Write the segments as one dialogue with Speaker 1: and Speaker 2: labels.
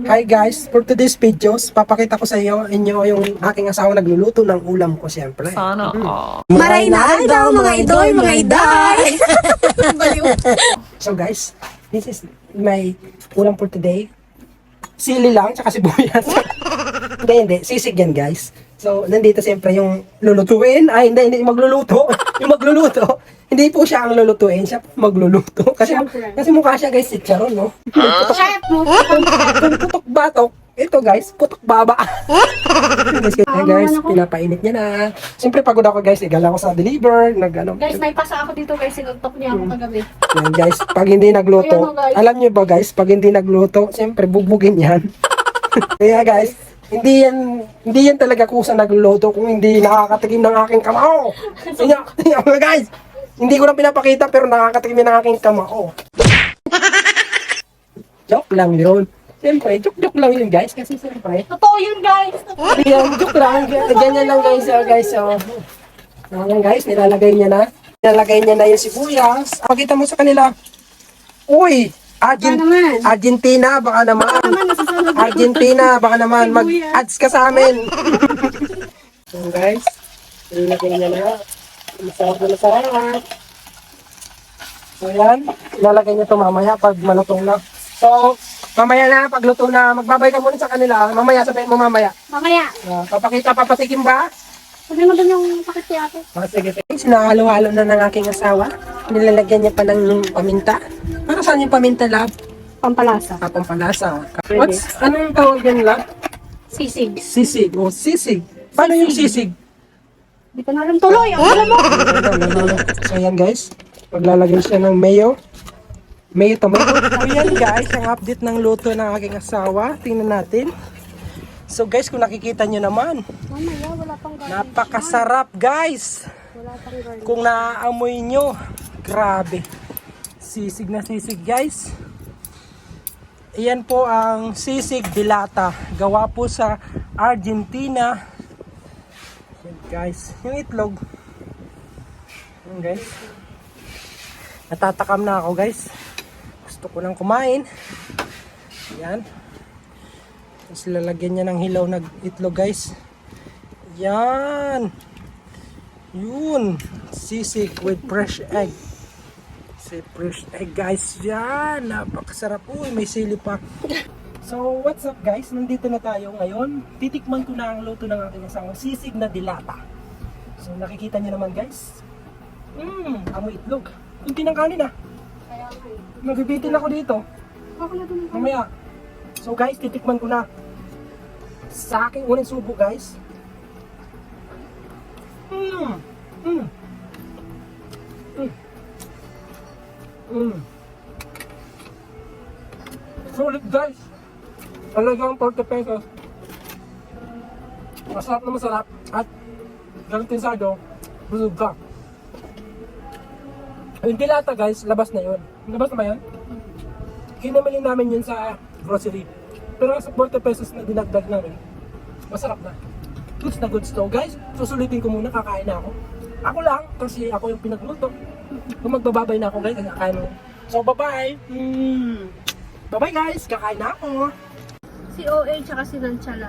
Speaker 1: Hi guys, for today's videos, papakita ko sa inyo yung aking asawa nagluluto ng ulam ko siyempre.
Speaker 2: Sana
Speaker 3: Maray na daw mga idol, mga idol.
Speaker 1: So guys, this is my ulam for today. Sili lang, tsaka sibuyas. Hindi, sisig yan guys. So, nandito siyempre yung lulutuin. Ay, hindi magluluto. Yung magluluto. Hindi po siya ang lulutuin, siya po magluluto. Kasi mukha siya guys, si Charon, no? Putok batok. Ito guys, putok baba. Guys, pinapainit niya na. Siyempre pagod ako guys, igala ko sa deliver,
Speaker 3: Guys, may pasa ako dito guys, sinuntok niya ako kagabi.
Speaker 1: Yan guys, pag hindi nagluto, alam niyo ba guys, pag hindi nagluto, siyempre bugbugin yan. Kaya guys, hindi yan talaga kusa nagluluto kung hindi nakakatikim ng aking kamao. Yan guys, hindi ko na pinapakita pero nakakatikim ng aking kamao. Joke lang yun. Siyempre, joke lang yun guys, kasi siyempre.
Speaker 3: Totoo yun guys.
Speaker 1: Yan, joke lang. Ganyan lang guys, guys. Yan guys, nilalagay niya na. Nilalagay niya na yung sibuyas. Pakita mo sa kanila. Uy! Argentina, baka naman. Argentina, baka naman. Mag-ads ka sa amin. So guys, nilalagay niya na. Masarap na masarap. So yan, ilalagay niya ito mamaya pag malutong na. So, mamaya na, pag luto na, magbabay ka muna sa kanila. Mamaya, sabihin mo mamaya.
Speaker 3: Mamaya.
Speaker 1: Papatikim ba?
Speaker 3: Sabi mo dun yung pakit si ate.
Speaker 1: Sige. Sinahalo-halo na ng aking asawa. Nilalagyan niya pa ng paminta. Para saan yung paminta, lab?
Speaker 3: Pampalasa.
Speaker 1: Pampalasa. Anong tawag yan, lab?
Speaker 3: Sisig.
Speaker 1: Sisig. O, sisig. Paano yung sisig?
Speaker 3: Di ko na rin tuloy. Ang alam mo.
Speaker 1: So, yan guys. Paglalagyan siya ng mayo. Mayo tomato. So, yan guys, ang update ng luto ng aking asawa. Tingnan natin. So guys, kung nakikita nyo naman,
Speaker 3: Mamaya, wala pang garlic.
Speaker 1: napakasarap guys.
Speaker 3: Wala pang garlic.
Speaker 1: Kung naaamoy nyo, grabe. Sisig na sisig guys. Iyan po ang sisig dilata. Gawa po sa Argentina. Yan guys, yung itlog. Yan guys. Natatakam na ako guys. Gusto ko lang kumain. Yan. Tapos lalagyan niya ng hilaw na itlog guys. Yan. Yun. Sisig with fresh egg. Fresh egg guys. Yan. Napakasarap. Uy, may sili pa. So, what's up guys? Nandito na tayo ngayon. Titikman ko na ang luto ng aking asawa. Sisig na dilata. So, nakikita niyo naman guys. Amoy itlog. Kunti ng kanin ah. Magbibitin ako dito.
Speaker 3: Ako na dun.
Speaker 1: Mamaya. So guys, titikman ko na. Sa aking unang subo guys. Sulit guys. Talagang 40 pesos. Masarap na masarap. At galatinsado, busog ka. Yung dilata guys, labas na yun. Labas na ba yun? Kinamili namin yun sa grocery. Pero sa 40 pesos na dinagdag namin, masarap na. Goods na goods to guys. Susulitin ko muna, kakain na ako. Ako lang, kasi ako yung pinagluto. Kung magbababay na ako guys, kakain mo. So bye-bye! Bye-bye guys, kakain na ako.
Speaker 3: Si OA tsaka si Nanchala.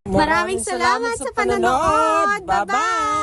Speaker 1: Maraming salamat sa panonood! Bye-bye!